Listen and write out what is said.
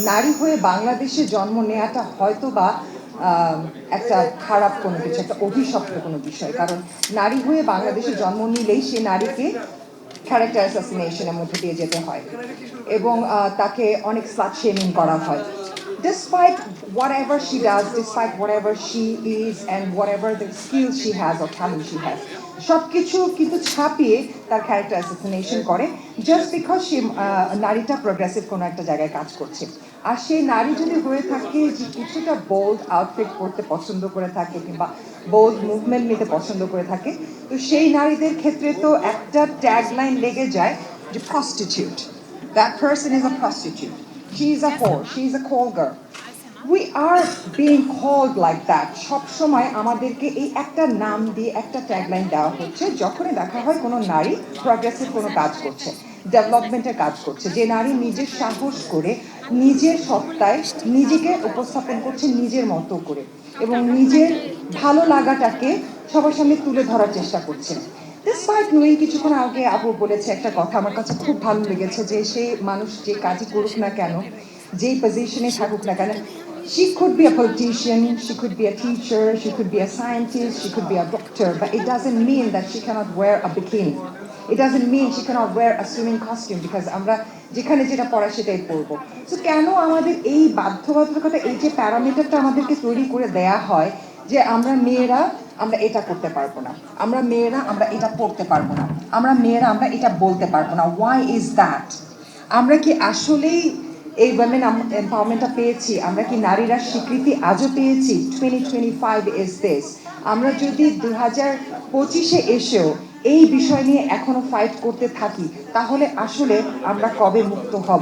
নারী হয়ে বাংলাদেশে জন্ম নেওয়াটা হয়তো বা একটা খারাপ কোনো কিছু, একটা অভিশপ্ত কোনো বিষয়। কারণ নারী হয়ে বাংলাদেশে জন্ম নিলেই সে নারীকে ক্যারেক্টার অ্যাসাসিনেশনের মধ্যে দিয়ে যেতে হয় এবং তাকে অনেক স্লাট শেমিং করা হয়। Despite whatever she does, despite whatever she is and whatever the skills she has or talent she has, সবকিছু কিন্তু ছাপিয়ে তার ক্যারেক্টার অ্যাসাসিনেশন করে জাস্ট বিকজ সে নারীটা প্রোগ্রেসিভ কোনো একটা জায়গায় কাজ করছে। আর সেই নারী যদি হয়ে থাকে যে কিছুটা বোল্ড আউটফিট পরতে পছন্দ করে থাকে কিংবা বোল্ড মুভমেন্ট নিতে পছন্দ করে থাকে, তো সেই নারীদের ক্ষেত্রে তো একটা ট্যাগলাইন লেগে যায় যে prostitute, that person is a prostitute, she is a whore, she is a call girl. We are being called like that. সবসময় আমাদেরকে এই একটা নাম দিয়ে একটা ট্যাগলাইন দেওয়া হচ্ছে যখনই দেখা হয় কোনো নারী প্রগ্রেসিভ কোনো কাজ করছে, ডেভেলপমেন্টের কাজ করছে, যে নারী নিজের সাহস করে নিজের সত্তায় নিজেকে উপস্থাপন করছে নিজের মতো করে এবং নিজের ভালো লাগাটাকে সবার সামনে তুলে ধরার চেষ্টা করছে। ডিসপাইট নোয়িং, কিছুক্ষণ আগে আপু বলেছে একটা কথা আমার কাছে খুব ভালো লেগেছে, যে সে মানুষ যে কাজই করুক না কেন, যেই পজিশনে থাকুক না কেন, she could be a politician, she could be a teacher, she could be a scientist, she could be a doctor, but it doesn't mean that she cannot wear a bikini. It doesn't mean she cannot wear a swimming costume, because আমরা যেখানে যেটা পড়া সেটাই পরবো। So কেন আমাদের এই বাধ্যবাধকতা, এই যে প্যারামিটারটা আমাদেরকে তৈরি করে দেয়া হয় যে আমরা মেয়েরা আমরা এটা করতে পারবো না, আমরা মেয়েরা আমরা এটা পড়তে পারবো না, আমরা মেয়েরা আমরা এটা বলতে পারবো না। Why is that? আমরা কি আসলেই এই ওমেন এম্পাওয়ারমেন্টটা পেয়েছি? আমরা কি নারীরা স্বীকৃতি আজও পেয়েছি? 2025 ইজ দিস। আমরা যদি 2025-এ এসেও এই বিষয় নিয়ে এখনো ফাইট করতে থাকি, তাহলে আসলে আমরা কবে মুক্ত হব?